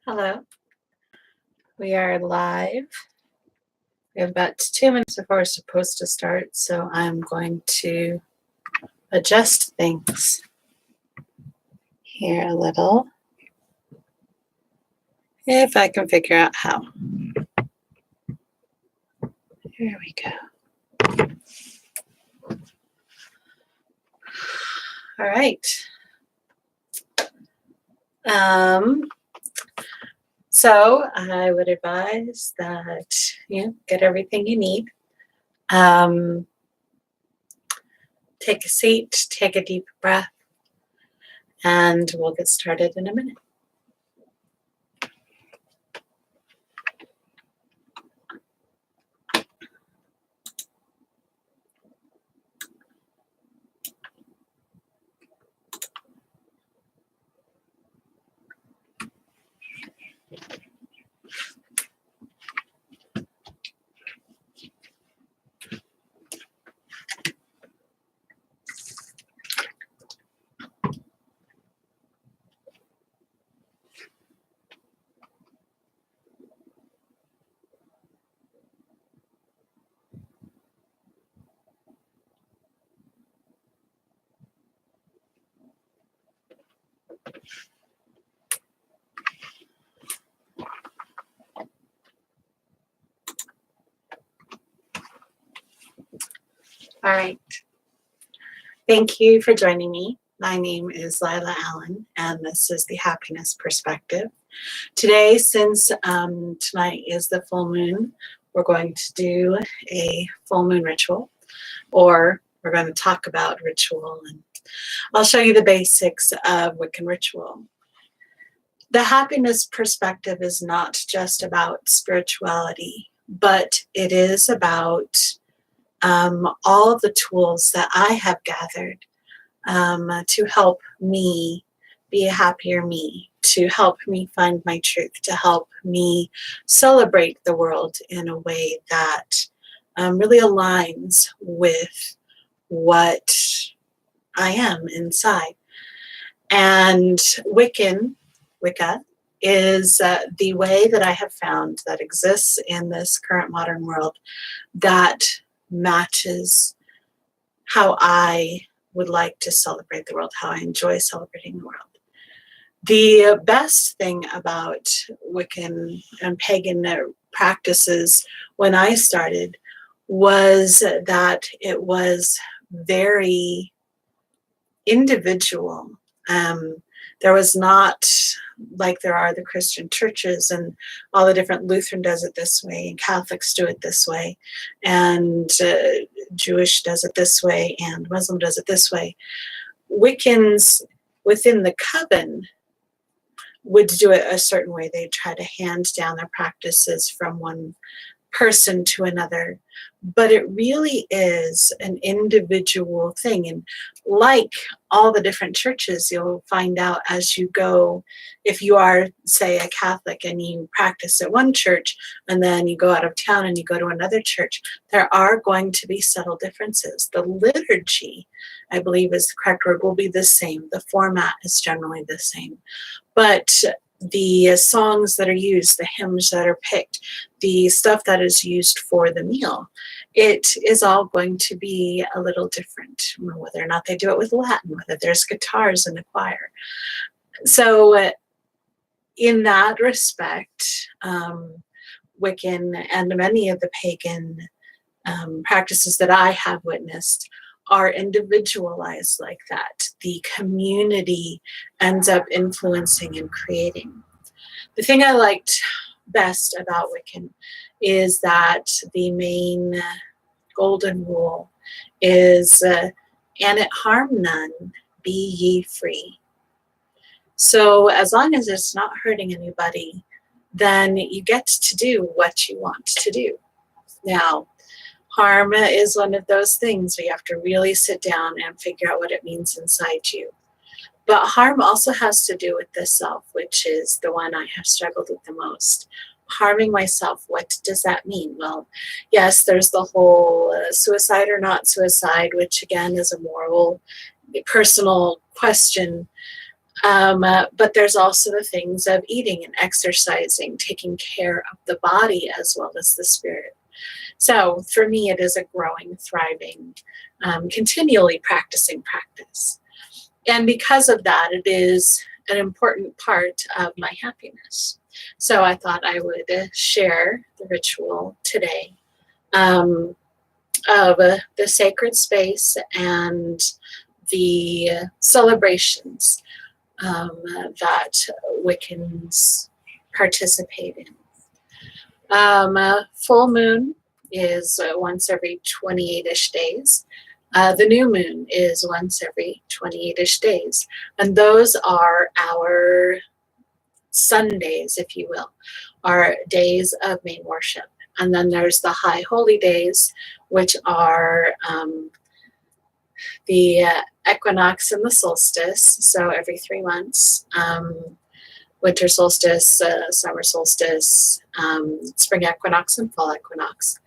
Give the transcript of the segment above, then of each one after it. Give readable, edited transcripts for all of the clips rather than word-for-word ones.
Hello, we are live. We have about 2 minutes before we're supposed to start, so I'm going to adjust things here a little, if I can figure out how. Here we go. All right. So I would advise that you get everything you need. Take a seat, take a deep breath, and we'll get started in a minute. All right. Thank you for joining me. My name is Lila Allen, and this is the Happiness Perspective. Today, since tonight is the full moon, we're going to do a full moon ritual, or we're going to talk about ritual, and I'll show you the basics of Wiccan Ritual. The Happiness Perspective is not just about spirituality, but it is about all of the tools that I have gathered to help me be a happier me, to help me find my truth, to help me celebrate the world in a way that really aligns with what I am inside. And Wicca, is the way that I have found that exists in this current modern world that matches how I would like to celebrate the world, how I enjoy celebrating the world. The best thing about Wiccan and pagan practices when I started was that it was very individual. There was not like there are the Christian churches and all the different. Lutheran does it this way, and Catholics do it this way, and Jewish does it this way, and Muslim does it this way. Wiccans within the coven would do it a certain way. They try to hand down their practices from one person to another, but it really is an individual thing. And like all the different churches, you'll find out as you go, if you are, say, a Catholic and you practice at one church and then you go out of town and you go to another church, there are going to be subtle differences. The liturgy, I believe is the correct word, will be the same. The format is generally the same, but the songs that are used, the hymns that are picked, the stuff that is used for the meal, it is all going to be a little different, whether or not they do it with Latin, whether there's guitars in the choir. So in that respect, Wiccan and many of the pagan practices that I have witnessed are individualized like that. The community ends up influencing and creating. The thing I liked best about Wiccan is that the main golden rule is, and it harm none, be ye free. So as long as it's not hurting anybody, then you get to do what you want to do. Now, harm is one of those things where you have to really sit down and figure out what it means inside you. But harm also has to do with the self, which is the one I have struggled with the most. Harming myself, what does that mean? Well, yes, there's the whole suicide or not suicide, which again is a moral, personal question. But there's also the things of eating and exercising, taking care of the body as well as the spirit. So for me, it is a growing, thriving, continually practicing practice. And because of that, it is an important part of my happiness. So I thought I would share the ritual today of the sacred space and the celebrations that Wiccans participate in. Full moon is once every 28-ish days. The new moon is once every 28-ish days. And those are our Sundays, if you will, our days of main worship. And then there's the high holy days, which are the equinox and the solstice, so every 3 months. Winter solstice, summer solstice, spring equinox, and fall equinox.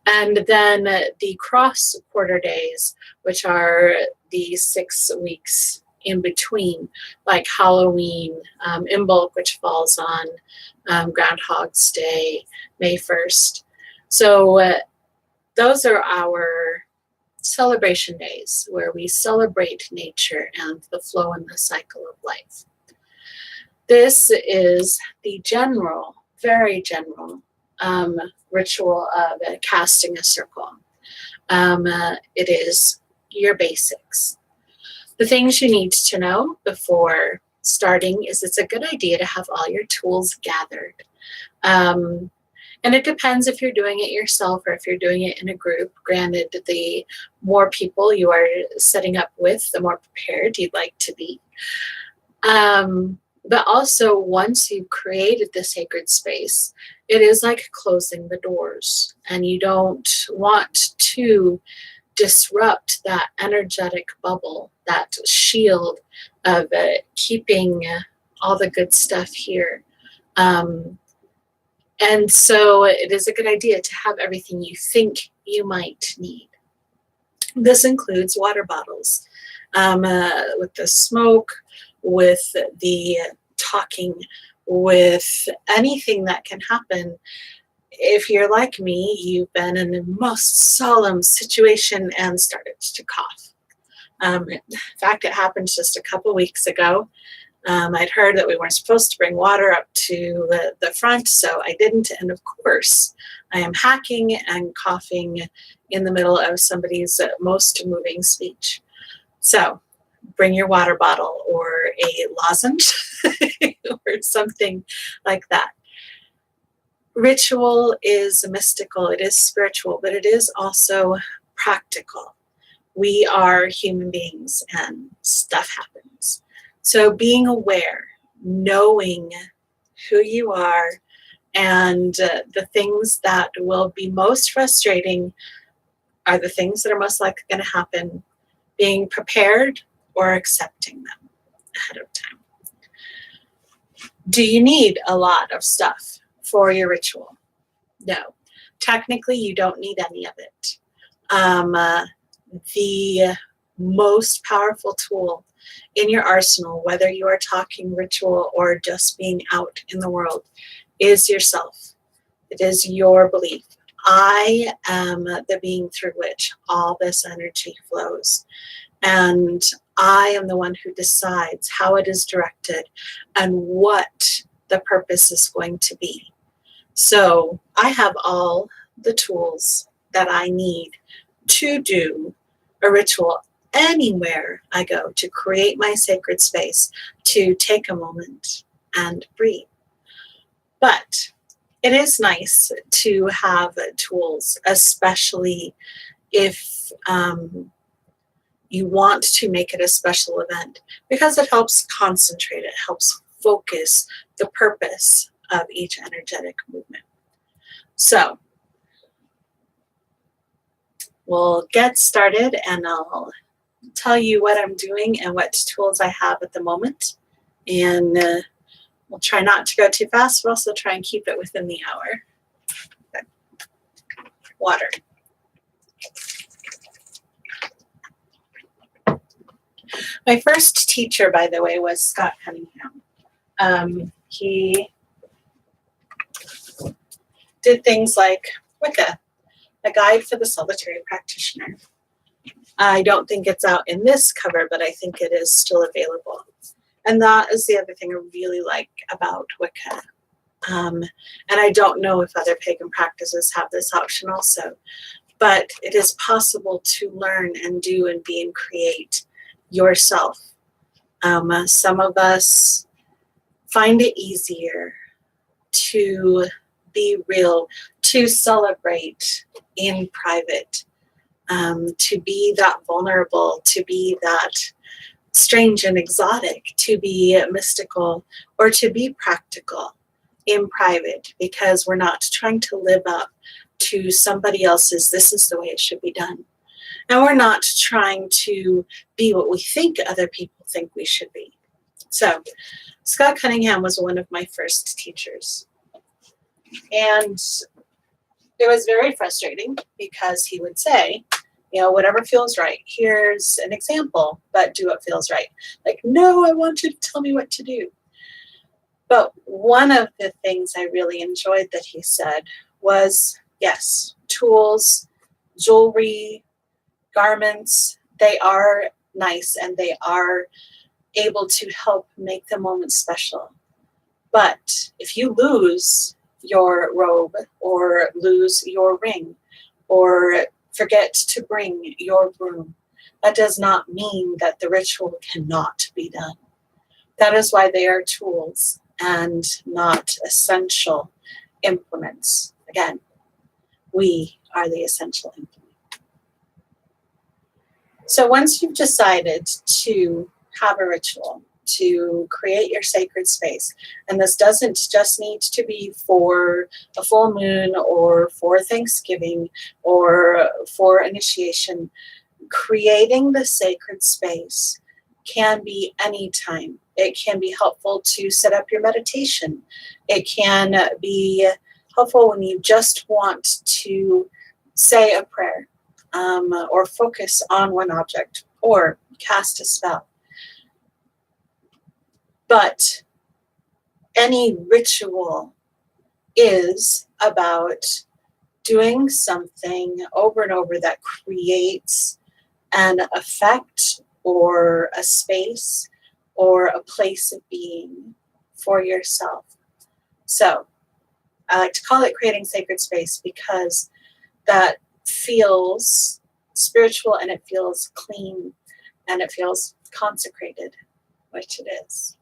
And then the cross quarter days, which are the 6 weeks in between, like Halloween, Imbolc, which falls on Groundhog's Day, May 1st. So those are our celebration days where we celebrate nature and the flow and the cycle of life. This is the general, very general ritual of casting a circle. It is your basics. The things you need to know before starting is it's a good idea to have all your tools gathered. And it depends if you're doing it yourself or if you're doing it in a group. Granted, the more people you are setting up with, the more prepared you'd like to be. But also, once you've created the sacred space, it is like closing the doors, and you don't want to disrupt that energetic bubble, that shield of keeping all the good stuff here. And so it is a good idea to have everything you think you might need. This includes water bottles, with the smoke, with the talking, with anything that can happen. If you're like me, you've been in the most solemn situation and started to cough. In fact, it happened just a couple weeks ago. I'd heard that we weren't supposed to bring water up to the front, so I didn't. And of course, I am hacking and coughing in the middle of somebody's most moving speech. So bring your water bottle or a lozenge or something like that. Ritual is mystical, it is spiritual, but it is also practical. We are human beings and stuff happens. So being aware, knowing who you are, and the things that will be most frustrating are the things that are most likely going to happen, being prepared or accepting them ahead of time. Do you need a lot of stuff for your ritual? No. Technically, you don't need any of it. The most powerful tool in your arsenal, whether you are talking ritual or just being out in the world, is yourself. It is your belief. I am the being through which all this energy flows. And I am the one who decides how it is directed and what the purpose is going to be. So I have all the tools that I need to do a ritual anywhere I go, to create my sacred space, to take a moment and breathe. But it is nice to have tools, especially if you want to make it a special event, because it helps concentrate, it helps focus the purpose of each energetic movement. So we'll get started and I'll tell you what I'm doing and what tools I have at the moment. And we'll try not to go too fast, but also try and keep it within the hour. Okay. Water. My first teacher, by the way, was Scott Cunningham. He did things like Wicca, a guide for the solitary practitioner. I don't think it's out in this cover, but I think it is still available. And that is the other thing I really like about Wicca. And I don't know if other pagan practices have this option also, but it is possible to learn and do and be and create yourself. Some of us find it easier to be real, to celebrate in private, to be that vulnerable, to be that strange and exotic, to be mystical, or to be practical in private, because we're not trying to live up to somebody else's, this is the way it should be done. And we're not trying to be what we think other people think we should be. So Scott Cunningham was one of my first teachers. And it was very frustrating because he would say, whatever feels right. Here's an example, but do what feels right. Like, no, I want you to tell me what to do. But one of the things I really enjoyed that he said was, yes, tools, jewelry, garments, they are nice and they are able to help make the moment special. But if you lose your robe or lose your ring or forget to bring your broom, that does not mean that the ritual cannot be done. That is why they are tools and not essential implements. Again, we are the essential implement. So once you've decided to have a ritual, to create your sacred space, and this doesn't just need to be for a full moon or for Thanksgiving or for initiation, creating the sacred space can be anytime. It can be helpful to set up your meditation. It can be helpful when you just want to say a prayer, or focus on one object, or cast a spell. But any ritual is about doing something over and over that creates an effect or a space or a place of being for yourself. So I like to call it creating sacred space because that feels spiritual and it feels clean and it feels consecrated, which it is.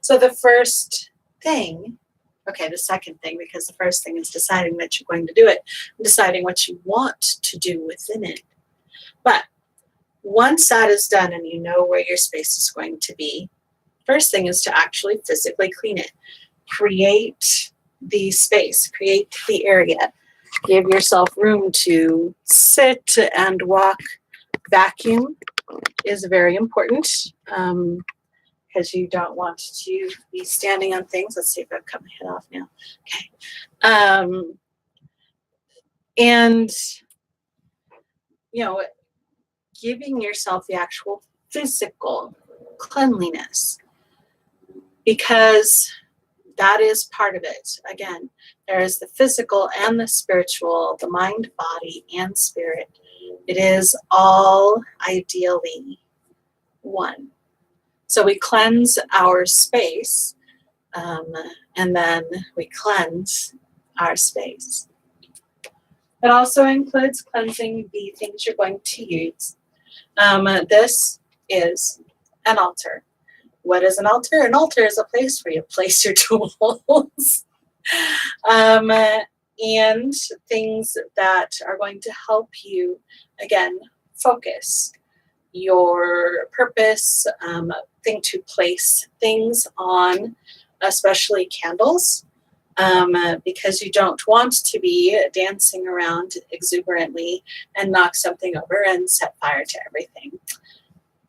So the first thing, the second thing, because the first thing is deciding that you're going to do it, deciding what you want to do within it. But once that is done and you know where your space is going to be, first thing is to actually physically clean it. Create the space, create the area. Give yourself room to sit and walk. Vacuum is very important because you don't want to be standing on things. Let's see if I've cut my head off now. Okay. And, giving yourself the actual physical cleanliness, because that is part of it. Again, there is the physical and the spiritual, the mind, body, and spirit. It is all ideally one. So we cleanse our space, and then we cleanse our space. It also includes cleansing the things you're going to use. This is an altar. What is an altar? An altar is a place where you place your tools and things that are going to help you, again, focus your purpose, thing to place things on, especially candles, because you don't want to be dancing around exuberantly and knock something over and set fire to everything,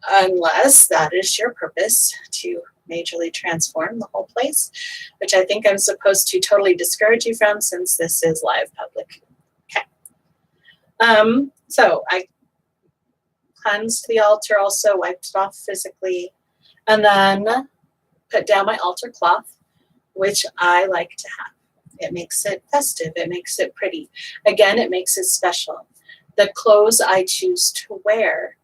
unless that is your purpose to majorly transform the whole place, which I think I'm supposed to totally discourage you from since this is live public. Okay. So I cleansed the altar, also wiped it off physically, and then put down my altar cloth, which I like to have. It makes it festive. It makes it pretty. Again, it makes it special. The clothes I choose to wear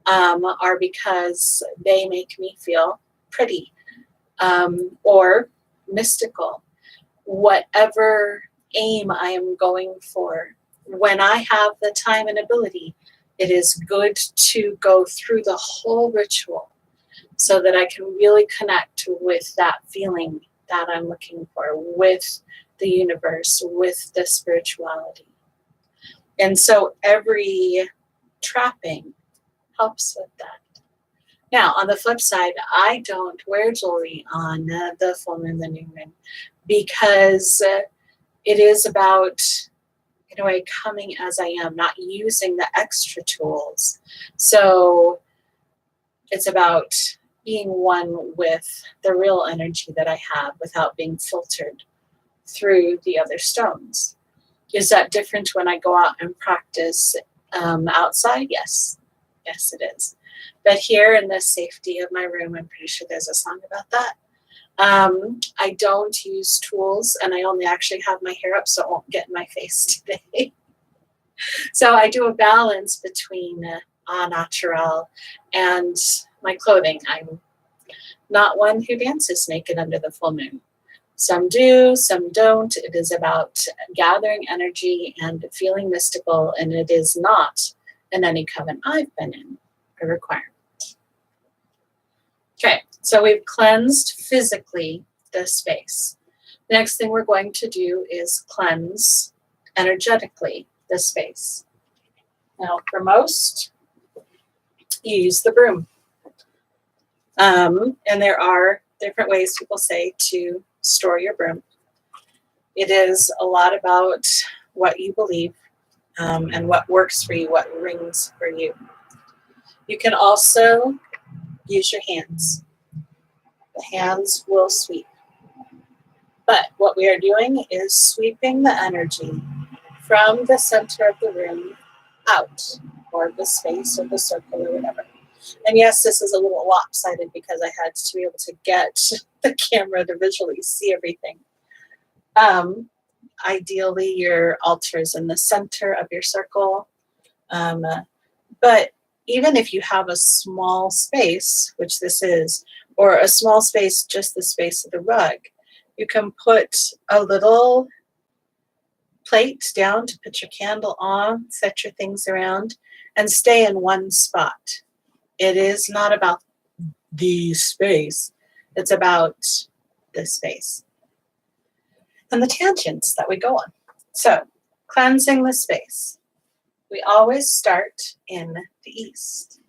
are because they make me feel pretty or mystical. Whatever aim I am going for, when I have the time and ability, it is good to go through the whole ritual so that I can really connect with that feeling that I'm looking for, with the universe, with the spirituality. And so every trapping helps with that. Now, on the flip side, I don't wear jewelry on the full moon, the new moon, because it is about, in a way, coming as I am, not using the extra tools. So it's about being one with the real energy that I have without being filtered through the other stones. Is that different when I go out and practice outside? Yes. Yes, it is. But here in the safety of my room, I'm pretty sure there's a song about that. I don't use tools, and I only actually have my hair up so it won't get in my face today. So I do a balance between natural and my clothing. I'm not one who dances naked under the full moon. Some do, some don't. It is about gathering energy and feeling mystical, and it is not, in any coven I've been in, a requirement. Okay, so we've cleansed physically the space. The next thing we're going to do is cleanse energetically the space. Now, for most, you use the broom. And there are different ways people say to store your broom. It is a lot about what you believe and what works for you, what rings for you. You can also use your hands. The hands will sweep. But what we are doing is sweeping the energy from the center of the room out, or the space or the circle or whatever. And yes, this is a little lopsided because I had to be able to get the camera to visually see everything. Ideally, your altar is in the center of your circle. But even if you have a small space, which this is, or a small space, just the space of the rug, you can put a little plate down to put your candle on, set your things around, and stay in one spot. It is not about the space. It's about the space and the tangents that we go on. So, cleansing the space. We always start in the east.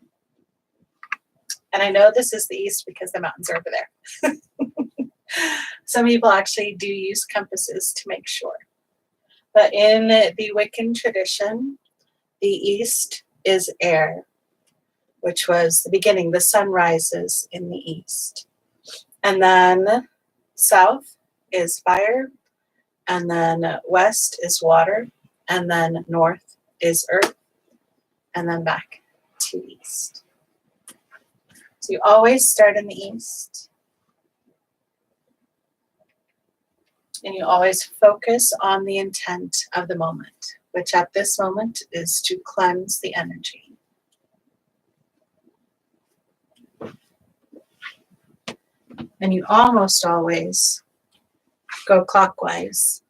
And I know this is the east because the mountains are over there. Some people actually do use compasses to make sure. But in the Wiccan tradition, the east is air, which was the beginning. The sun rises in the east. And then south is fire, and then west is water, and then north is earth, and then back to east. So you always start in the east. And you always focus on the intent of the moment, which at this moment is to cleanse the energy. And you almost always go clockwise.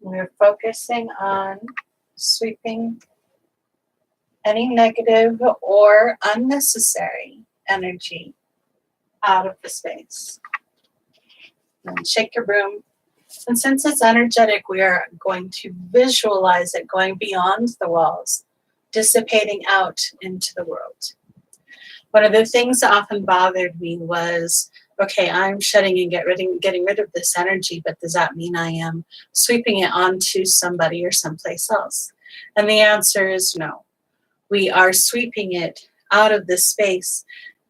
We're focusing on sweeping any negative or unnecessary energy out of the space. And shake your broom. And since it's energetic, we are going to visualize it going beyond the walls, dissipating out into the world. One of the things that often bothered me was, okay, I'm shedding and getting rid of this energy, but does that mean I am sweeping it onto somebody or someplace else? And the answer is no. We are sweeping it out of this space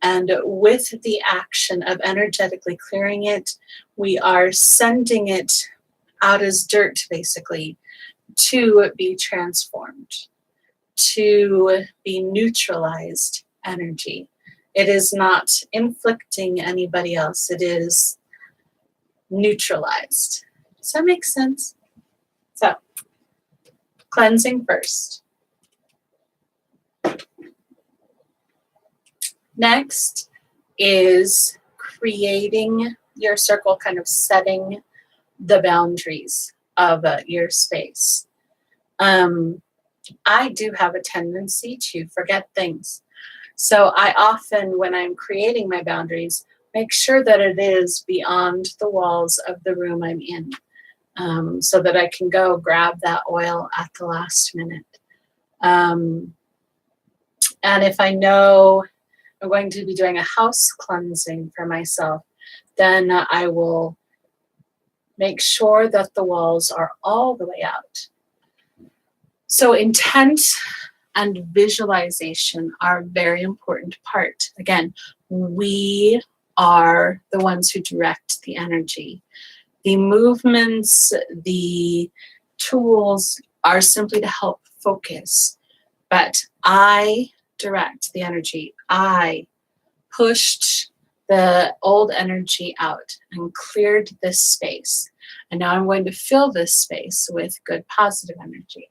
And with the action of energetically clearing it, we are sending it out as dirt, basically, to be transformed, to be neutralized energy. It is not inflicting anybody else. It is neutralized. Does that make sense? So, cleansing first. Next is creating your circle, kind of setting the boundaries of your space. I do have a tendency to forget things. So I often, when I'm creating my boundaries, make sure that it is beyond the walls of the room I'm in, so that I can go grab that oil at the last minute. And if I know I'm going to be doing a house cleansing for myself, then I will make sure that the walls are all the way out. So intent and visualization are a very important part. Again, we are the ones who direct the energy. The movements, the tools are simply to help focus. But I direct the energy. I pushed the old energy out and cleared this space. And now I'm going to fill this space with good positive energy.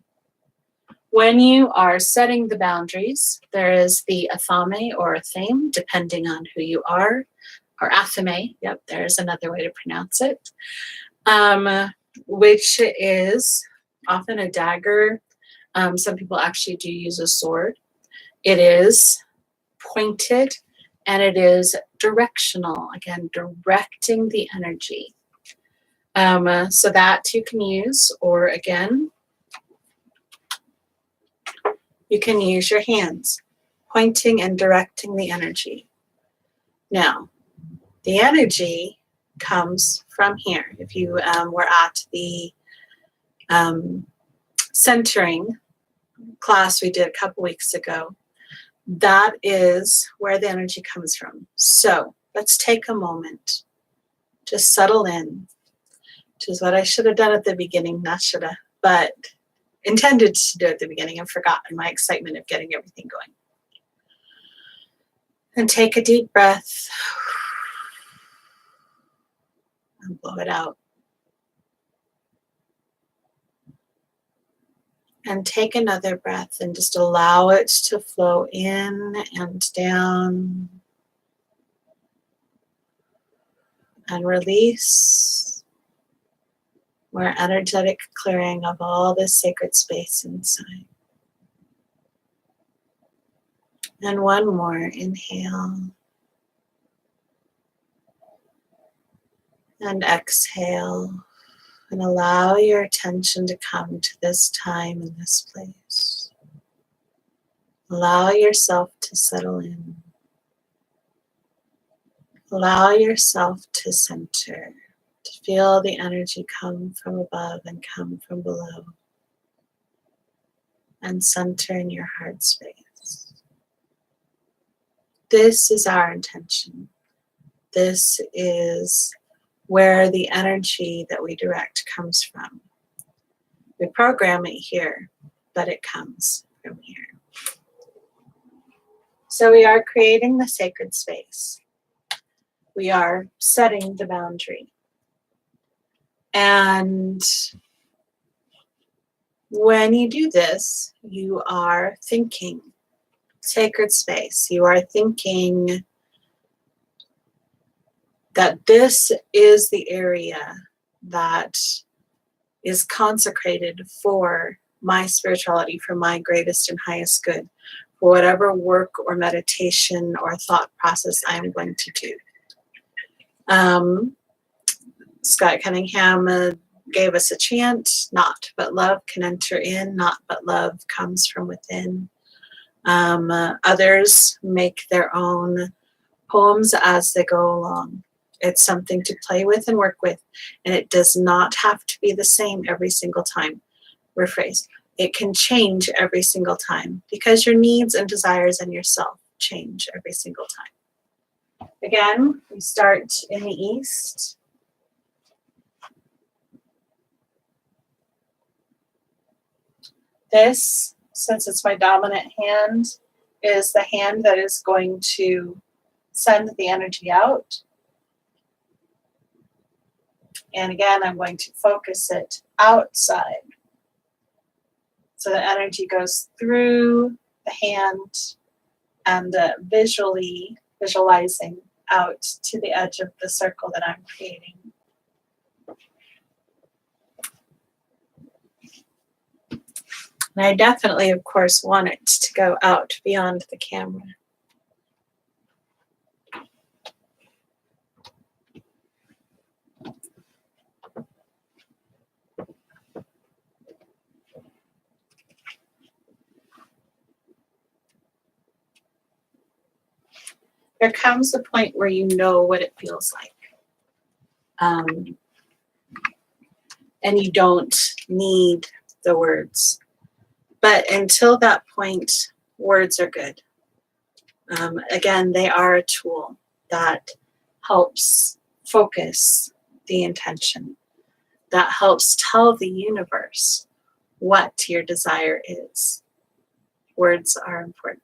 When you are setting the boundaries, there is the athame or athame, depending on who you are, or athame, yep, there's another way to pronounce it, which is often a dagger. Some people actually do use a sword. It is pointed and it is directional, again, directing the energy. So that you can use, or again, you can use your hands, pointing and directing the energy. Now, the energy comes from here. If you were at the centering class we did a couple weeks ago, that is where the energy comes from. So let's take a moment to settle in, which is what I should have done at the beginning, not should have, but intended to do at the beginning and forgot in my excitement of getting everything going. And take a deep breath and blow it out. And take another breath and just allow it to flow in and down. And release. More energetic clearing of all this sacred space inside. And one more, inhale. And exhale. And allow your attention to come to this time in this place. Allow yourself to settle in. Allow yourself to center. To feel the energy come from above and come from below. And center in your heart space. This is our intention. This is where the energy that we direct comes from. We program it here, but it comes from here. So we are creating the sacred space. We are setting the boundary. And when you do this, you are thinking sacred space. You are thinking that this is the area that is consecrated for my spirituality, for my greatest and highest good, for whatever work or meditation or thought process I am going to do. Scott Cunningham gave us a chant, not but love can enter in, not but love comes from within. Others make their own poems as they go along. It's something to play with and work with, and it does not have to be the same every single time. Rephrase. It can change every single time because your needs and desires and yourself change every single time. Again, we start in the east. This, since it's my dominant hand, is the hand that is going to send the energy out. And again, I'm going to focus it outside. So the energy goes through the hand and visualizing out to the edge of the circle that I'm creating. And I definitely, of course, want it to go out beyond the camera. There comes a point where you know what it feels like. And you don't need the words. But until that point, words are good. Again, they are a tool that helps focus the intention, that helps tell the universe what your desire is. Words are important.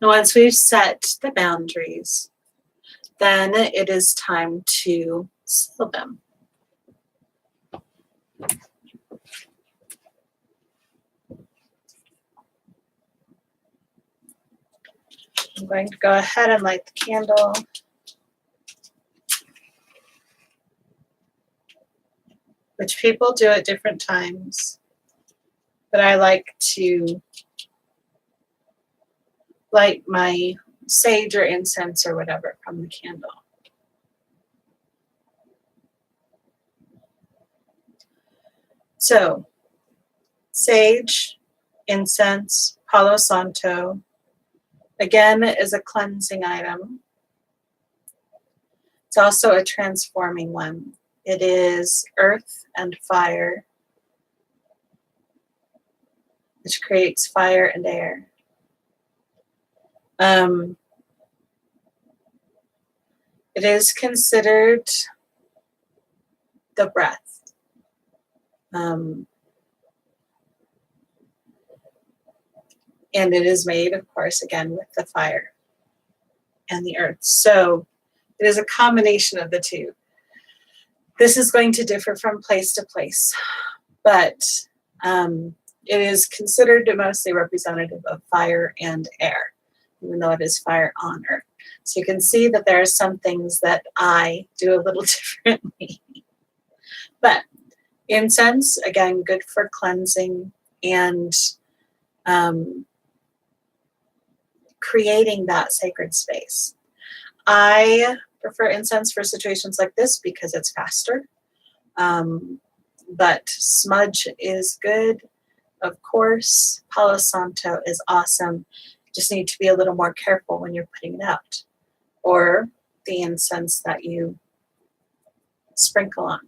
Now, once we've set the boundaries, then it is time to seal them. I'm going to go ahead and light the candle. Which people do at different times. But I like to light my sage or incense or whatever from the candle. So, sage, incense, Palo Santo, again, is a cleansing item. It's also a transforming one. It is earth and fire, which creates fire and air. It is considered the breath. And it is made, of course, again, with the fire and the earth. So it is a combination of the two. This is going to differ from place to place, but it is considered mostly representative of fire and air, even though it is fire on earth. So you can see that there are some things that I do a little differently. But incense, again, good for cleansing and creating that sacred space. I prefer incense for situations like this because it's faster. But smudge is good. Of course, Palo Santo is awesome. Just need to be a little more careful when you're putting it out. Or the incense that you sprinkle on.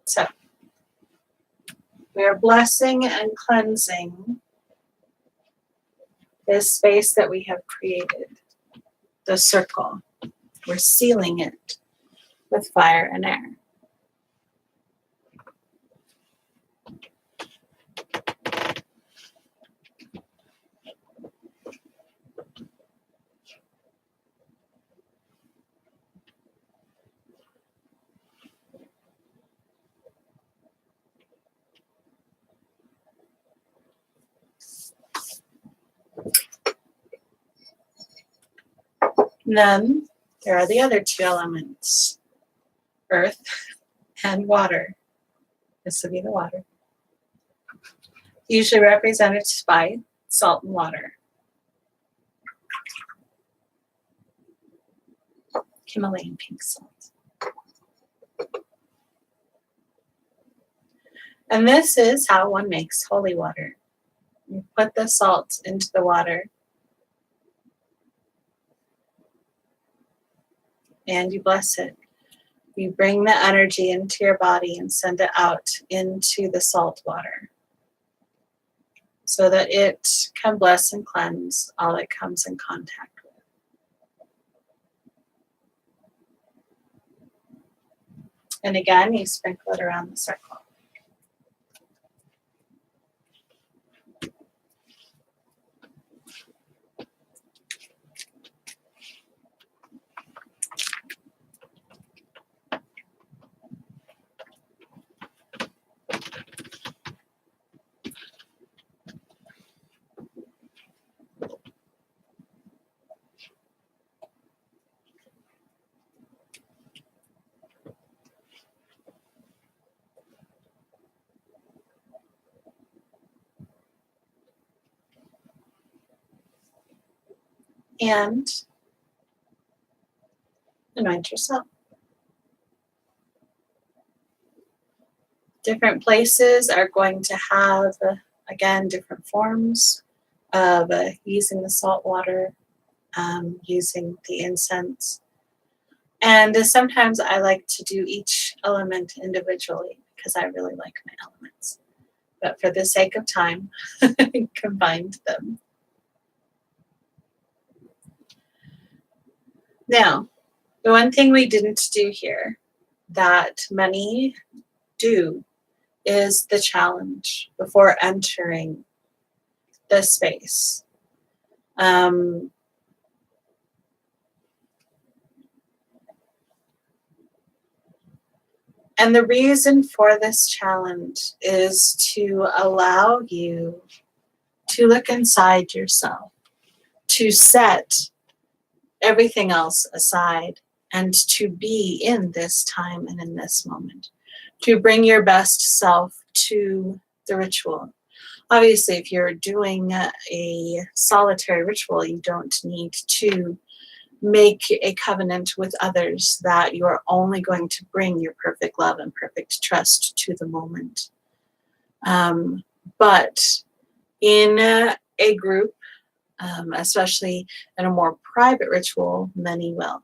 So, we are blessing and cleansing this space that we have created, the circle. We're sealing it with fire and air. And then there are the other two elements, earth and water. This would be the water. Usually represented by salt and water. Himalayan pink salt. And this is how one makes holy water. You put the salt into the water and you bless it. You bring the energy into your body and send it out into the salt water so that it can bless and cleanse all it comes in contact with. And again, you sprinkle it around the circle. And anoint yourself. Different places are going to have, again, different forms of using the salt water, using the incense. And sometimes I like to do each element individually because I really like my elements. But for the sake of time, I combined them. Now, the one thing we didn't do here that many do is the challenge before entering the space. And the reason for this challenge is to allow you to look inside yourself, to set everything else aside, and to be in this time and in this moment, to bring your best self to the ritual. Obviously, if you're doing a solitary ritual, you don't need to make a covenant with others that you're only going to bring your perfect love and perfect trust to the moment. But in a group, especially in a more private ritual, many will.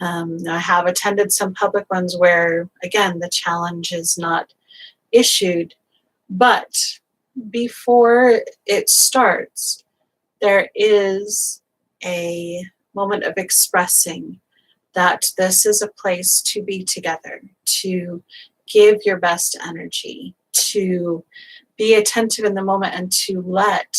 I have attended some public ones where, again, the challenge is not issued, but before it starts, there is a moment of expressing that this is a place to be together, to give your best energy, to be attentive in the moment, and to let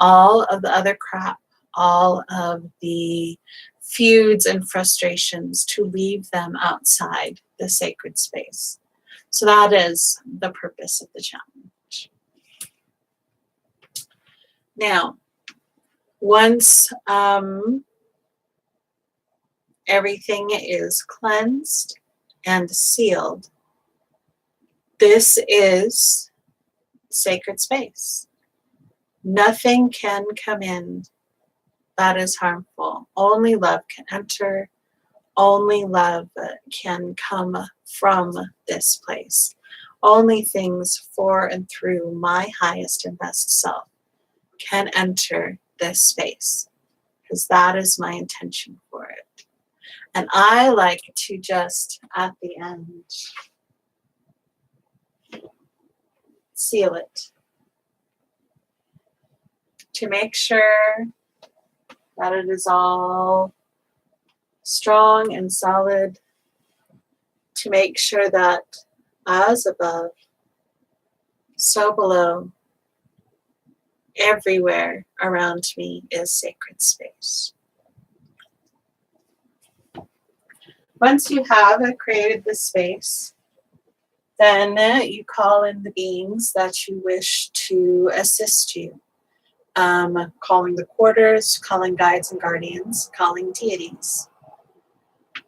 all of the other crap, all of the feuds and frustrations, to leave them outside the sacred space. So that is the purpose of the challenge. Now, once everything is cleansed and sealed, this is sacred space. Nothing can come in that is harmful. Only love can enter. Only love can come from this place. Only things for and through my highest and best self can enter this space, because that is my intention for it. And I like to just, at the end, seal it to make sure that it is all strong and solid, to make sure that as above, so below, everywhere around me is sacred space. Once you have created the space, then you call in the beings that you wish to assist you. Calling the quarters, calling guides and guardians, calling deities.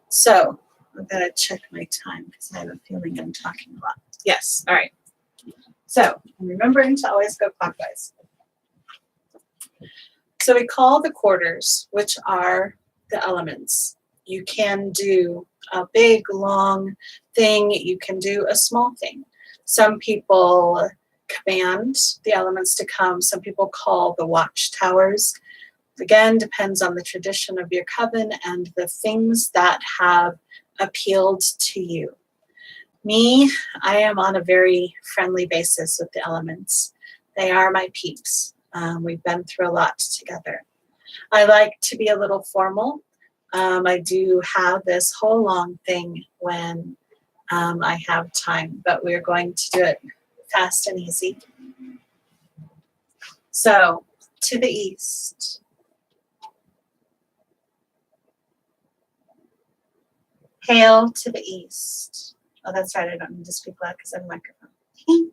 So, I'm going to check my time because I have a feeling I'm talking a lot. Yes, all right. So, I'm remembering to always go clockwise. So we call the quarters, which are the elements. You can do a big, long thing. You can do a small thing. Some people command the elements to come. Some people call the watchtowers. Again, depends on the tradition of your coven and the things that have appealed to you. Me, I am on a very friendly basis with the elements. They are my peeps. We've been through a lot together. I like to be a little formal. I do have this whole long thing when I have time, but we're going to do it fast and easy. So, to the east. Hail to the east. Oh, that's right. I don't need to speak loud because I have a microphone.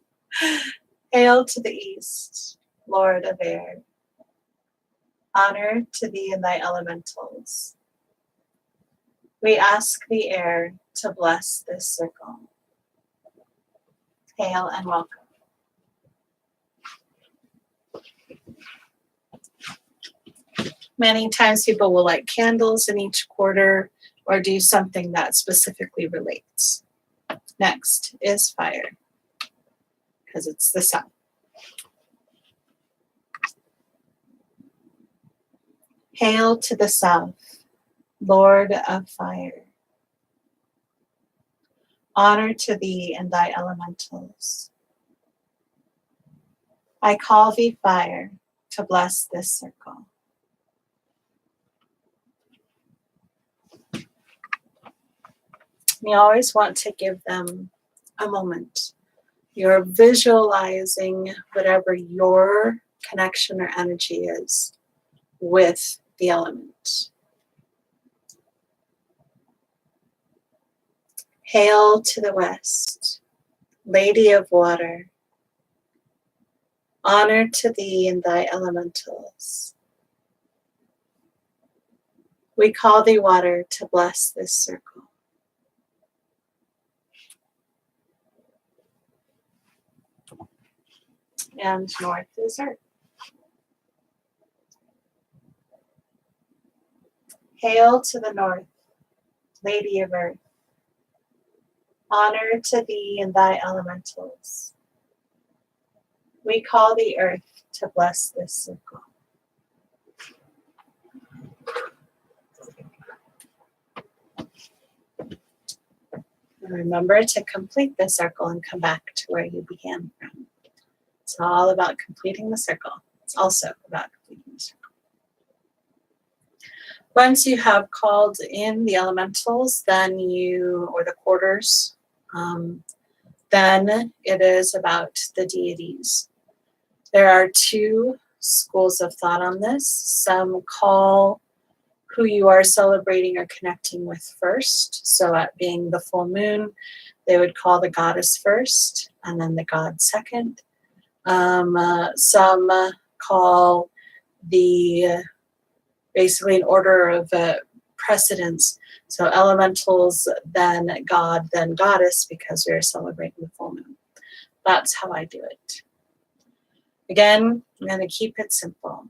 Hail to the east, Lord of air. Honor to thee and thy elementals. We ask the air to bless this circle. Hail and welcome. Many times people will light candles in each quarter or do something that specifically relates. Next is fire, because it's the sun. Hail to the south, Lord of fire. Honor to thee and thy elementals. I call thee fire to bless this circle. You always want to give them a moment. You're visualizing whatever your connection or energy is with the element. Hail to the west, Lady of water. Honor to thee and thy elementals. We call thee water to bless this circle. And north is earth. Hail to the north, Lady of earth. Honor to thee and thy elementals. We call the earth to bless this circle. And remember to complete the circle and come back to where you began from. It's all about completing the circle. It's also about completing the circle. Once you have called in the elementals, then or the quarters, then it is about the deities. There are two schools of thought on this. Some call who you are celebrating or connecting with first. So at being the full moon, they would call the goddess first and then the god second. Some call basically an order of precedence. So elementals, then god, then goddess, because we're celebrating the full moon. That's how I do it. Again, I'm going to keep it simple.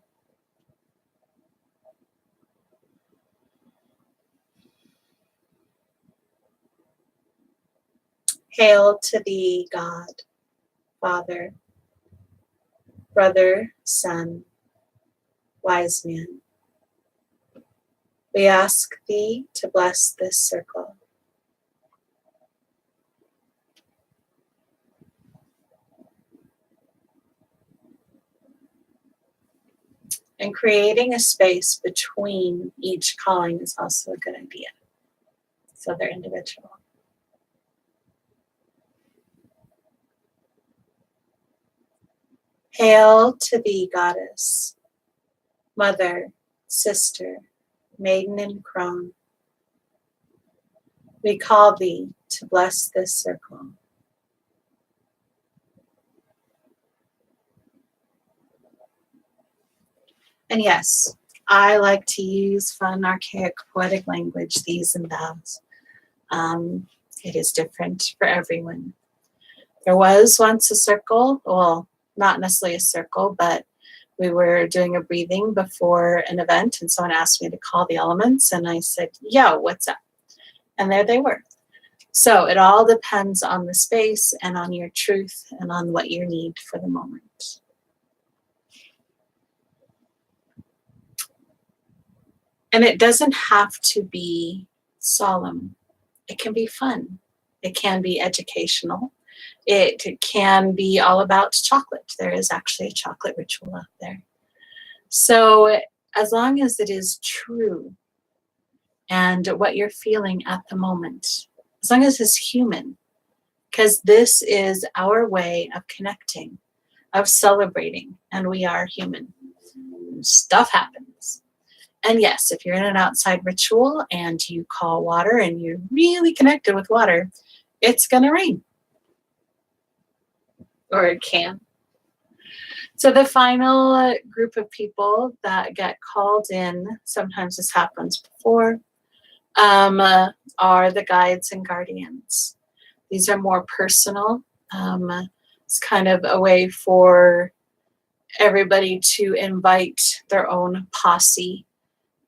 Hail to thee, God, Father, Brother, Son, Wise Man. We ask thee to bless this circle. And creating a space between each calling is also a good idea. So they're individual. Hail to thee, Goddess, Mother, Sister, Maiden and Crone. We call thee to bless this circle. And yes, I like to use fun, archaic, poetic language, these and thous. It is different for everyone. There was once a circle, well, not necessarily a circle, but we were doing a breathing before an event, and someone asked me to call the elements, and I said, yo, what's up? And there they were. So it all depends on the space and on your truth and on what you need for the moment. And it doesn't have to be solemn. It can be fun. It can be educational. It can be all about chocolate. There is actually a chocolate ritual out there. So as long as it is true and what you're feeling at the moment, as long as it's human, because this is our way of connecting, of celebrating, and we are human. Stuff happens. And yes, if you're in an outside ritual and you call water and you're really connected with water, it's going to rain. Or it can. So the final group of people that get called in, sometimes this happens before, are the guides and guardians. These are more personal. It's kind of a way for everybody to invite their own posse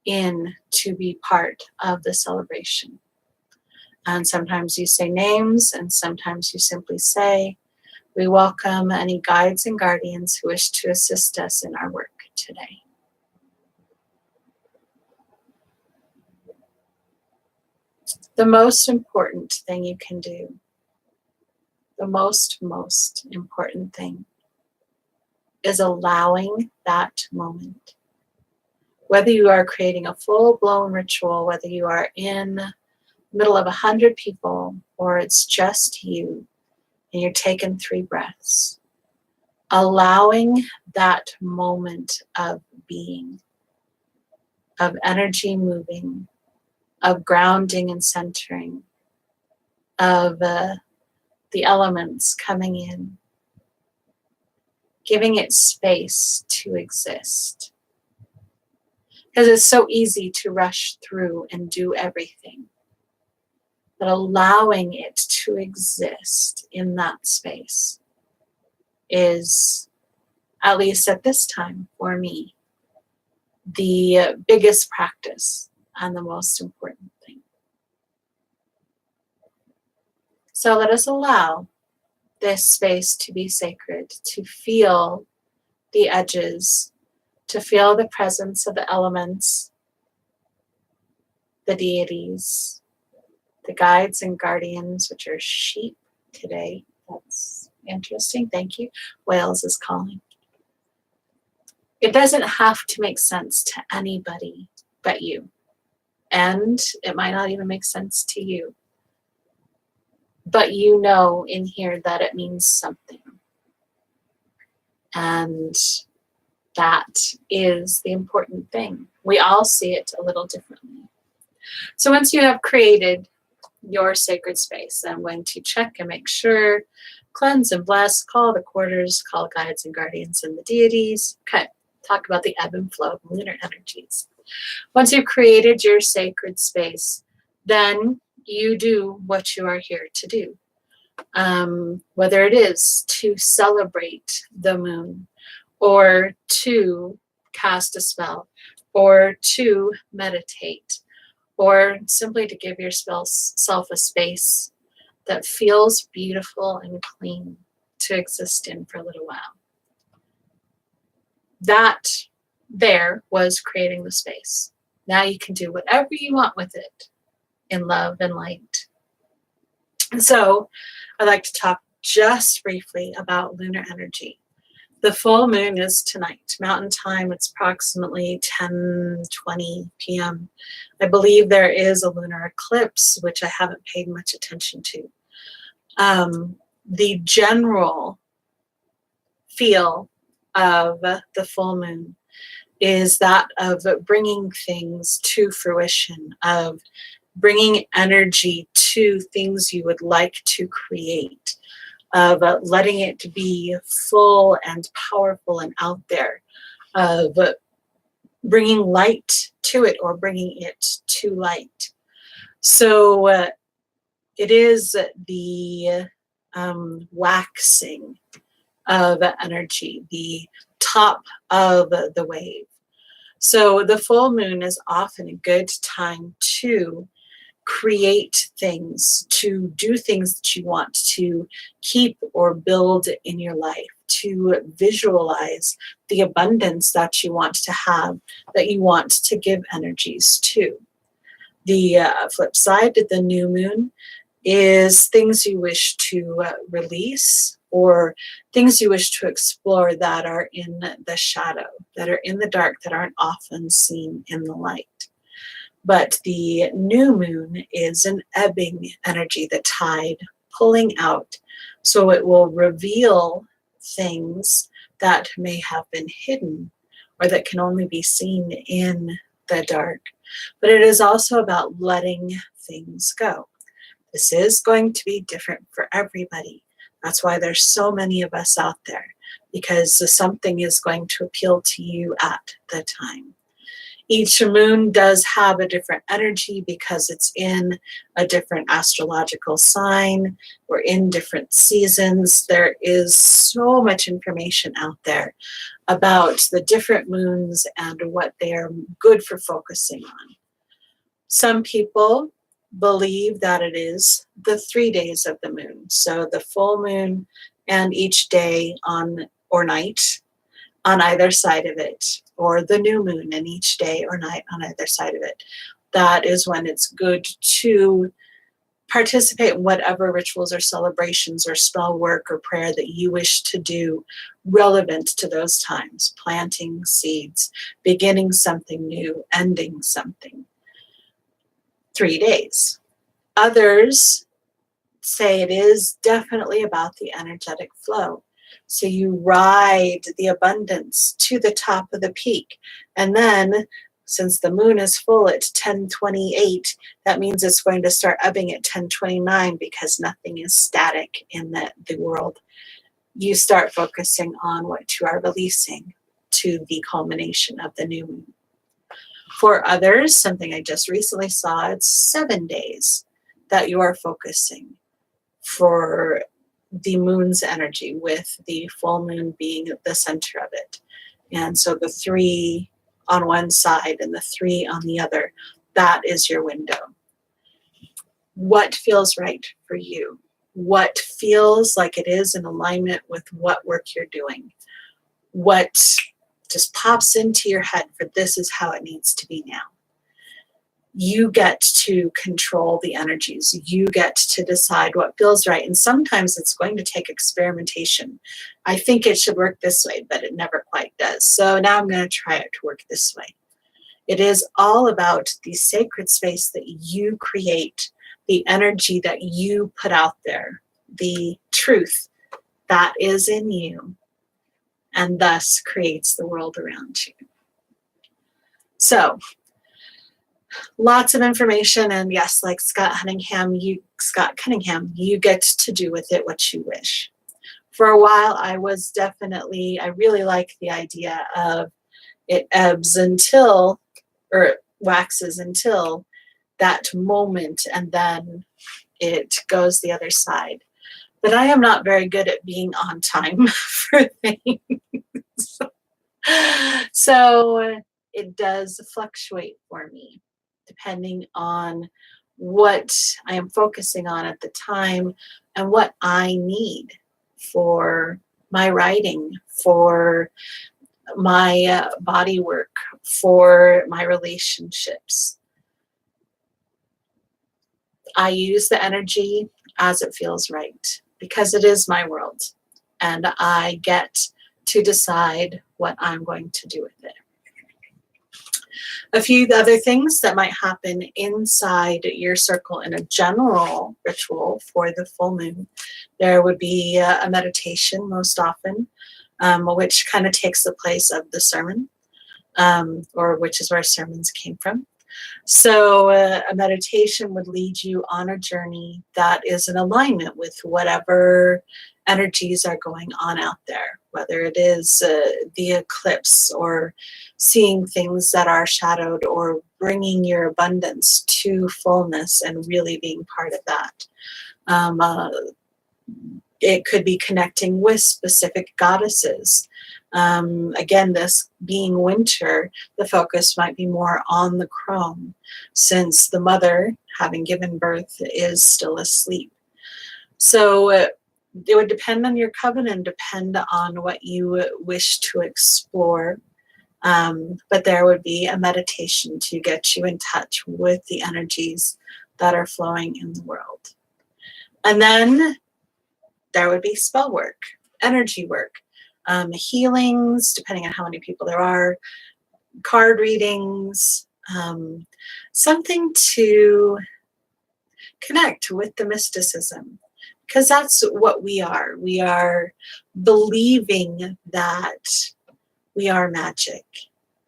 in to be part of the celebration. And sometimes you say names, and sometimes you simply say, we welcome any guides and guardians who wish to assist us in our work today. The most important thing you can do, the most important thing, is allowing that moment. Whether you are creating a full-blown ritual, whether you are in the middle of 100 people, or it's just you, and you're taking 3 breaths, allowing that moment of being, of energy moving, of grounding and centering, of the elements coming in, giving it space to exist. Because it's so easy to rush through and do everything. But allowing it to exist in that space is, at least at this time for me, the biggest practice and the most important thing. So let us allow this space to be sacred, to feel the edges, to feel the presence of the elements, the deities, the guides and guardians, which are sheep today. That's interesting. Thank you. Wales is calling. It doesn't have to make sense to anybody but you. And it might not even make sense to you. But you know in here that it means something. And that is the important thing. We all see it a little differently. So once you have created your sacred space, I'm going to check and make sure, cleanse and bless, call the quarters, call guides and guardians and the deities. Okay, talk about the ebb and flow of lunar energies. Once you've created your sacred space, then you do what you are here to do. Whether it is to celebrate the moon, or to cast a spell, or to meditate, or simply to give yourself a space that feels beautiful and clean to exist in for a little while. That there was creating the space. Now you can do whatever you want with it in love and light. And so I'd like to talk just briefly about lunar energy. The full moon is tonight. Mountain time, it's approximately 10:20 p.m. I believe there is a lunar eclipse, which I haven't paid much attention to. The general feel of the full moon is that of bringing things to fruition, of bringing energy to things you would like to create, of letting it be full and powerful and out there, of bringing light to it or bringing it to light. So it is the waxing of energy, the top of the wave. So the full moon is often a good time to create things, to do things that you want to keep or build in your life, to visualize the abundance that you want to have, that you want to give energies to. The flip side, the new moon, is things you wish to release, or things you wish to explore that are in the shadow, that are in the dark, that aren't often seen in the light. But the new moon is an ebbing energy, the tide pulling out. So it will reveal things that may have been hidden or that can only be seen in the dark. But it is also about letting things go. This is going to be different for everybody. That's why there's so many of us out there, because something is going to appeal to you at the time. Each moon does have a different energy because it's in a different astrological sign. We're in different seasons. There is so much information out there about the different moons and what they are good for focusing on. Some people believe that it is the 3 days of the moon. So the full moon and each day on or night on either side of it, or the new moon and each day or night on either side of it. That is when it's good to participate in whatever rituals or celebrations or spell work or prayer that you wish to do relevant to those times. Planting seeds, beginning something new, ending something. 3 days. Others say it is definitely about the energetic flow. So you ride the abundance to the top of the peak. And then, since the moon is full at 10:28, that means it's going to start ebbing at 10:29 because nothing is static in the world. You start focusing on what you are releasing to the culmination of the new moon. For others, something I just recently saw, it's 7 days that you are focusing for the moon's energy, with the full moon being at the center of it. And so the 3 on one side and the 3 on the other, that is your window. What feels right for you? What feels like it is in alignment with what work you're doing? What just pops into your head for this is how it needs to be now? You get to control the energies. You get to decide what feels right. And sometimes it's going to take experimentation. I think it should work this way, but it never quite does. So now I'm going to try it to work this way. It is all about the sacred space that you create, the energy that you put out there, the truth that is in you, and thus creates the world around you. So, lots of information, and yes, like Scott Cunningham, you get to do with it what you wish. For a while, I really like the idea of it ebbs until, or waxes until that moment, and then it goes the other side. But I am not very good at being on time for things. So it does fluctuate for me, depending on what I am focusing on at the time and what I need for my writing, for my body work, for my relationships. I use the energy as it feels right, because it is my world, and I get to decide what I'm going to do with it. A few other things that might happen inside your circle in a general ritual for the full moon. There would be a meditation most often, which kind of takes the place of the sermon, or which is where sermons came from. So a meditation would lead you on a journey that is in alignment with whatever energies are going on out there, whether it is the eclipse, or seeing things that are shadowed, or bringing your abundance to fullness and really being part of that. It could be connecting with specific goddesses. Again, this being winter, the focus might be more on the crone, since the mother, having given birth, is still asleep. So it would depend on your covenant, depend on what you wish to explore. But there would be a meditation to get you in touch with the energies that are flowing in the world. And then there would be spell work, energy work, healings, depending on how many people there are, card readings, something to connect with the mysticism, because that's what we are. We are believing that we are magic,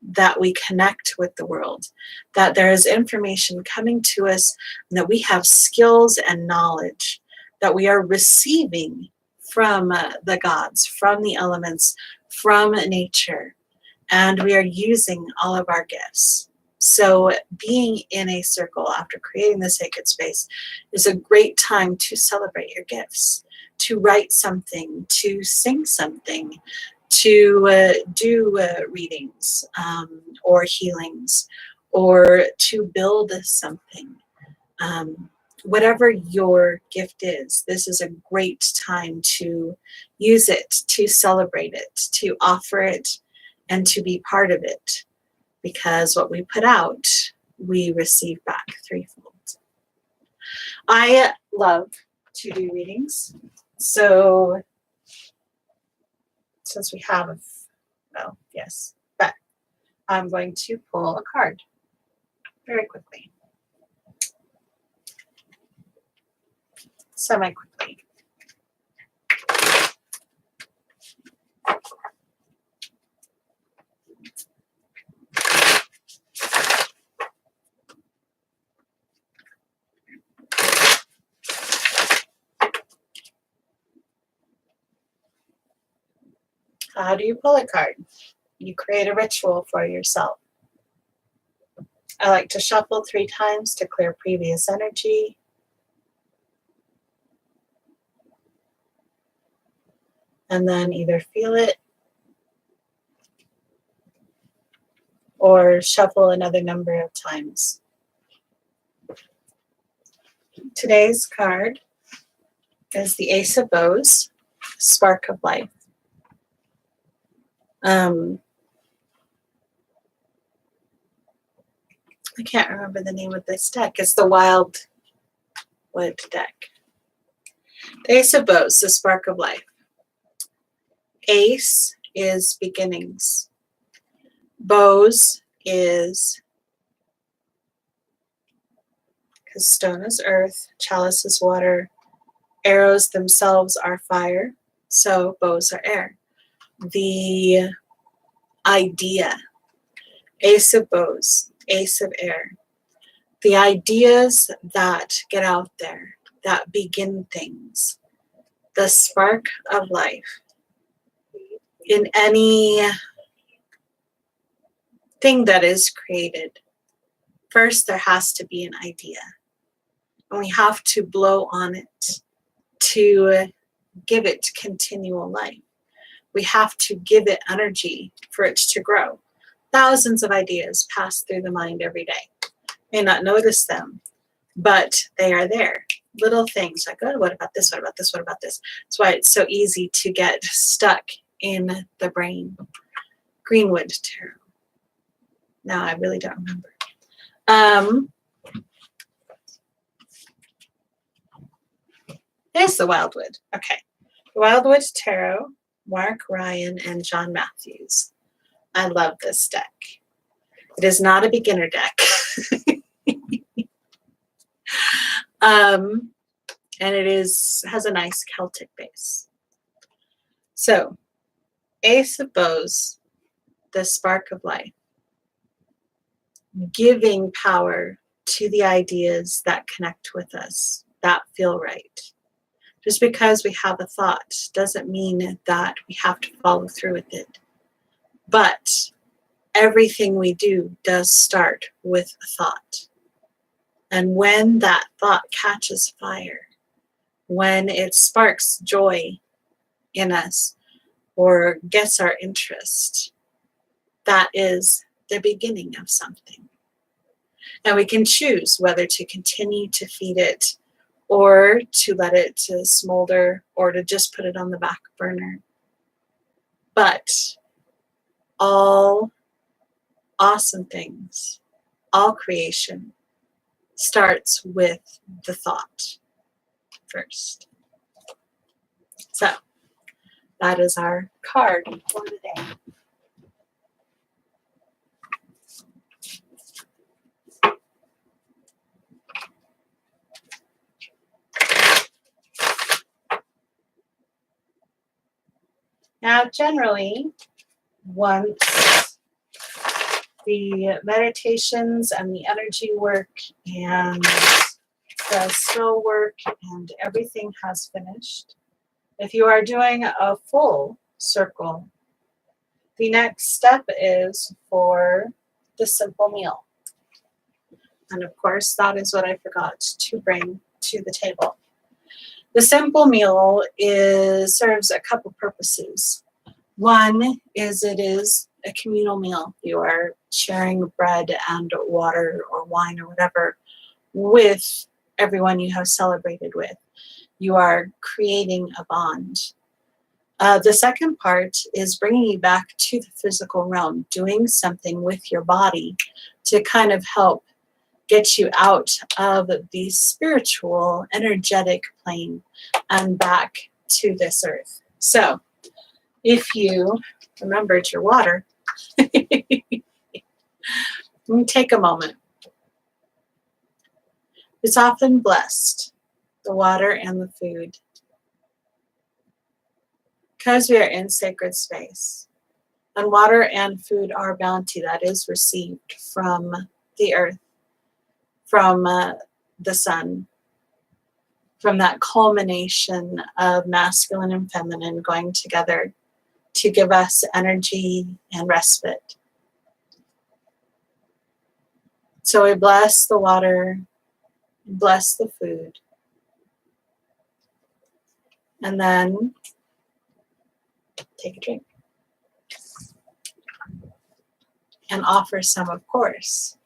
that we connect with the world, that there is information coming to us, and that we have skills and knowledge that we are receiving from the gods, from the elements, from nature, and we are using all of our gifts. So being in a circle after creating the sacred space is a great time to celebrate your gifts, to write something, to sing something, to do readings or healings, or to build something. Whatever your gift is, this is a great time to use it, to celebrate it, to offer it, and to be part of it. Because what we put out, we receive back threefold. I love to do readings. So since we have, well, yes, but I'm going to pull a card very quickly. Semi-quickly. How do you pull a card? You create a ritual for yourself. I like to shuffle 3 times to clear previous energy. And then either feel it or shuffle another number of times. Today's card is the Ace of Bows, Spark of Life. I can't remember the name of this deck. It's the Wildwood deck. The Ace of Bows, the Spark of Life. Ace is beginnings. Bows is, because stone is earth, chalice is water, arrows themselves are fire, so bows are air. The idea, Ace of Bows, Ace of Air. The ideas that get out there, that begin things. The spark of life. In any thing that is created, first there has to be an idea. And we have to blow on it to give it continual life. We have to give it energy for it to grow. Thousands of ideas pass through the mind every day. May not notice them, but they are there. Little things like, oh, what about this? What about this? What about this? That's why it's so easy to get stuck in the brain. Greenwood Tarot. No, I really don't remember. It's the Wildwood. Okay. The Wildwood Tarot, Mark Ryan and John Matthews. I love this deck. It is not a beginner deck. And it has a nice Celtic base. So, Ace of Bows, the spark of life. Giving power to the ideas that connect with us, that feel right. Just because we have a thought doesn't mean that we have to follow through with it. But everything we do does start with a thought. And when that thought catches fire, when it sparks joy in us or gets our interest, that is the beginning of something. And we can choose whether to continue to feed it or to let it to smolder or to just put it on the back burner. But all awesome things, all creation starts with the thought first. So that is our card for today. Now, generally, once the meditations and the energy work and the slow work and everything has finished, if you are doing a full circle, the next step is for the simple meal. And of course, that is what I forgot to bring to the table. The simple meal serves a couple purposes. One is it is a communal meal. You are sharing bread and water or wine or whatever with everyone you have celebrated with. You are creating a bond. The second part is bringing you back to the physical realm, doing something with your body to kind of help get you out of the spiritual, energetic plane and back to this earth. So, if you remembered your water, take a moment. It's often blessed, the water and the food, because we are in sacred space. And water and food are bounty that is received from the earth, from the sun, from that culmination of masculine and feminine going together to give us energy and respite. So we bless the water, bless the food, and then take a drink. And offer some, of course.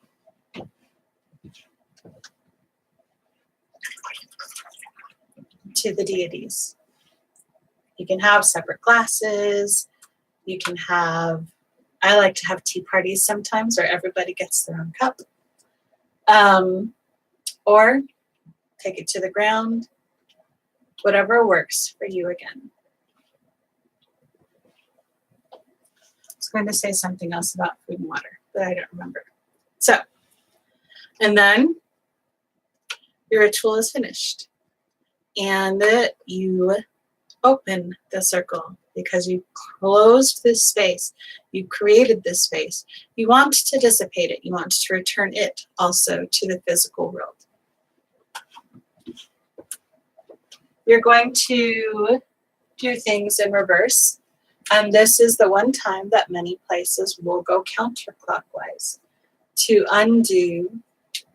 To the deities. You can have separate glasses. You can have, I like to have tea parties sometimes where everybody gets their own cup. Or take it to the ground, whatever works for you again. I was going to say something else about food and water, but I don't remember. So, and then your ritual is finished. And you open the circle because you closed this space. You created this space. You want to dissipate it. You want to return it also to the physical world. You're going to do things in reverse. And this is the one time that many places will go counterclockwise to undo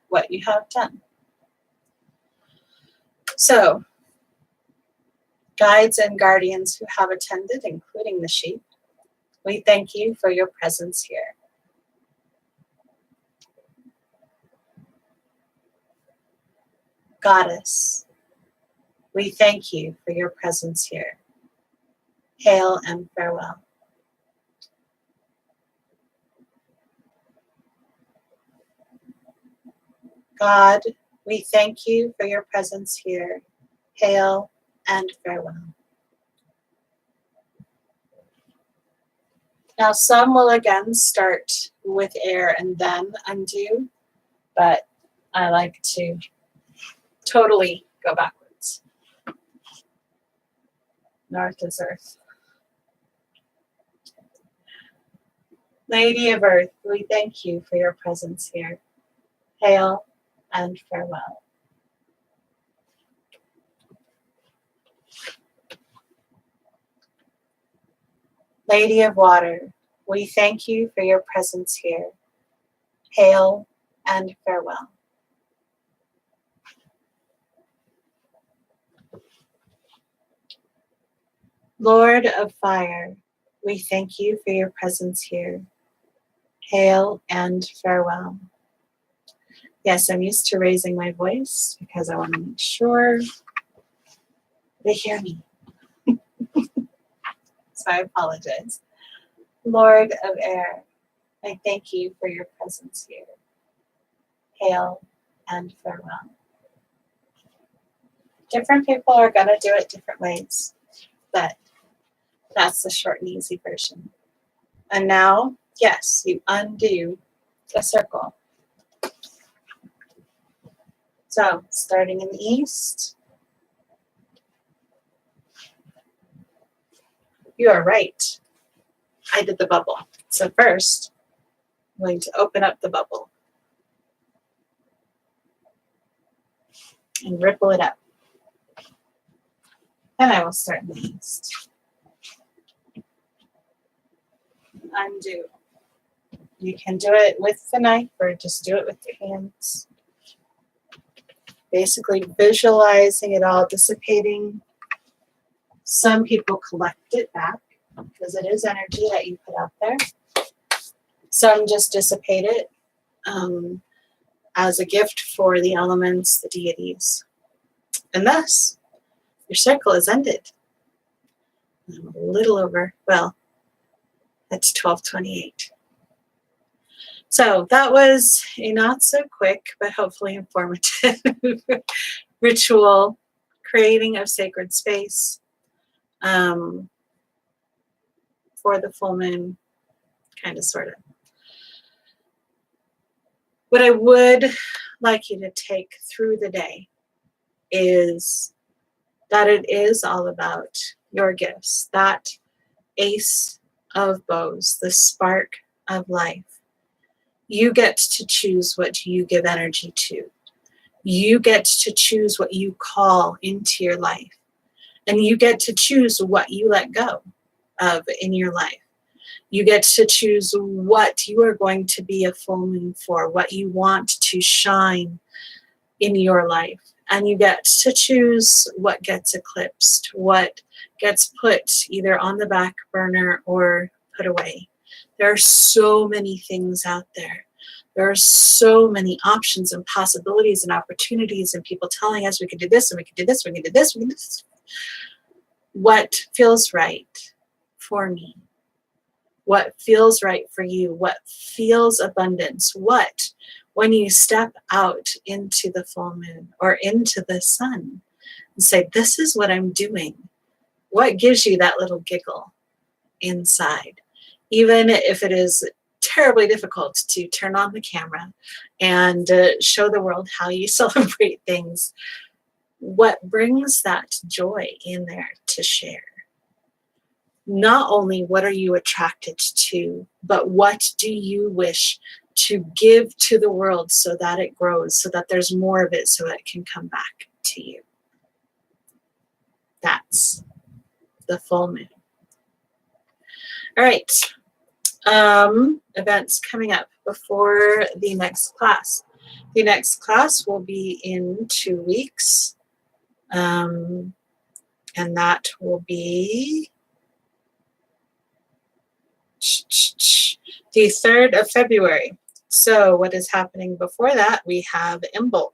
what you have done. So, guides and guardians who have attended, including the sheep, we thank you for your presence here. Goddess, we thank you for your presence here. Hail and farewell. God, we thank you for your presence here. Hail and farewell. Now, some will again start with air and then undo, but I like to totally go backwards. North is earth. Lady of Earth, we thank you for your presence here. Hail and farewell. Lady of Water, we thank you for your presence here. Hail and farewell. Lord of Fire, we thank you for your presence here. Hail and farewell. Yes, I'm used to raising my voice because I want to make sure they hear me. So I apologize. Lord of Air, I thank you for your presence here. Hail and farewell. Different people are going to do it different ways, but that's the short and easy version. And now, yes, you undo the circle. So, starting in the east, You are right. I did the bubble. So first, I'm going to open up the bubble and ripple it up. Then I will start in the east. Undo. You can do it with the knife or just do it with your hands. Basically visualizing it all dissipating. Some people collect it back because it is energy that you put out there. Some just dissipate it as a gift for the elements, the deities. And thus, your circle is ended. I'm a little over, well, that's 12:28. So that was a not so quick, but hopefully informative ritual creating of sacred space for the full moon, kind of, sort of. What I would like you to take through the day is that it is all about your gifts, that ace of bows, the spark of life. You get to choose what you give energy to. You get to choose what you call into your life. And you get to choose what you let go of in your life. You get to choose what you are going to be a full moon for, what you want to shine in your life. And you get to choose what gets eclipsed, what gets put either on the back burner or put away. There are so many things out there. There are so many options and possibilities and opportunities and people telling us we could do this and we could do this, we could do this, we could do this. What feels right for me? What feels right for you? What feels abundance? What, when you step out into the full moon or into the sun and say, this is what I'm doing, what gives you that little giggle inside? Even if it is terribly difficult to turn on the camera and show the world how you celebrate things, what brings that joy in there to share? Not only what are you attracted to, but what do you wish to give to the world so that it grows, so that there's more of it, so that it can come back to you. That's the full moon. All right. Events coming up before the next class. The next class will be in 2 weeks. And that will be the 3rd of February. So what is happening before that? We have Imbolc,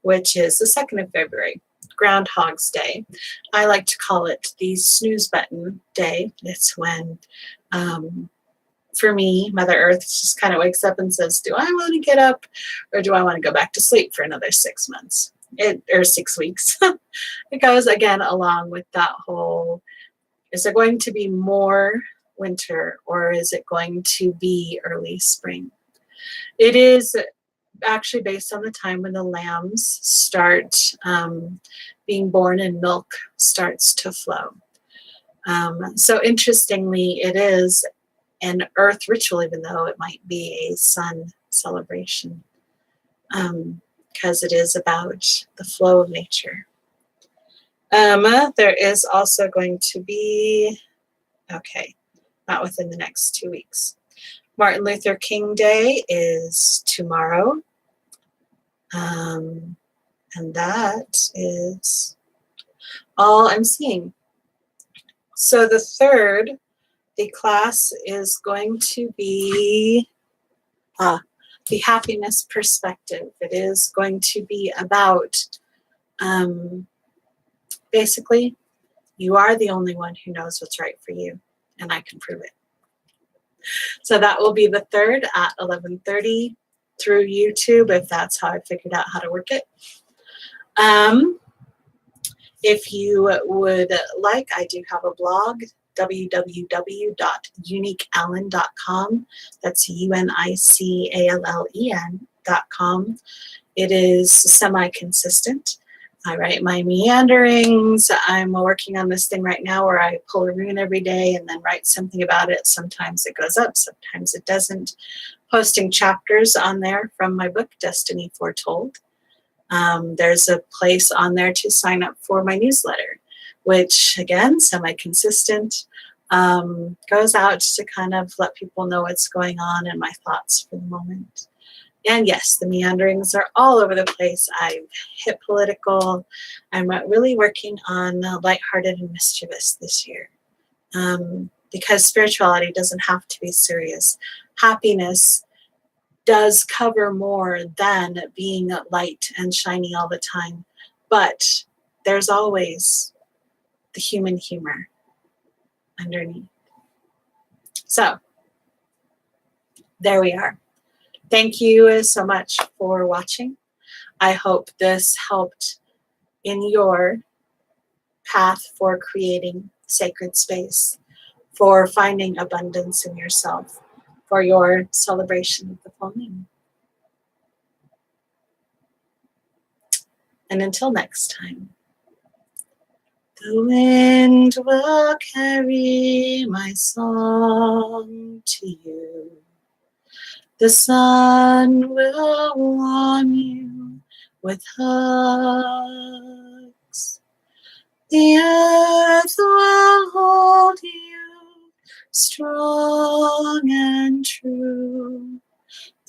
which is the 2nd of February, Groundhog's Day. I like to call it the snooze button day. It's when, for me, Mother Earth just kind of wakes up and says, do I want to get up or do I want to go back to sleep for another 6 months? Or 6 weeks. It goes again along with that whole, is there going to be more winter or is it going to be early spring? It is actually based on the time when the lambs start being born and milk starts to flow. So interestingly, it is an earth ritual, even though it might be a sun celebration, because it is about the flow of nature. There is also going to be, okay, not within the next 2 weeks. Martin Luther King Day is tomorrow. And that is all I'm seeing. So the 3rd, the class is going to be the happiness perspective. It is going to be about basically, you are the only one who knows what's right for you, and I can prove it. So that will be the 3rd at 11:30 through YouTube, if that's how I figured out how to work it. If you would like, I do have a blog, www.uniqueallen.com. That's UNICALLEN.com. It is semi-consistent. I write my meanderings. I'm working on this thing right now where I pull a rune every day and then write something about it. Sometimes it goes up, sometimes it doesn't. Posting chapters on there from my book, Destiny Foretold. There's a place on there to sign up for my newsletter, which, again, semi-consistent, goes out to kind of let people know what's going on and my thoughts for the moment. And yes, the meanderings are all over the place. I've hit political. I'm really working on lighthearted and mischievous this year, because spirituality doesn't have to be serious. Happiness does cover more than being light and shiny all the time, but there's always the human humor underneath. So there we are. Thank you so much for watching. I hope this helped in your path for creating sacred space, for finding abundance in yourself, for your celebration of the full moon. And until next time, the wind will carry my song to you. The sun will warm you with hugs. The earth will hold you strong and true.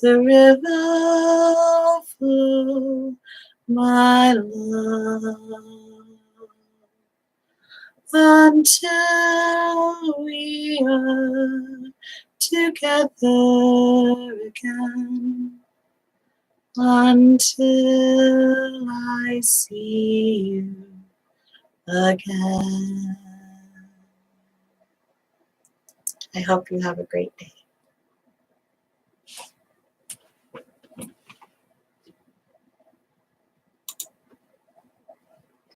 The river will flow, my love, until we are together again, until I see you again. I hope you have a great day.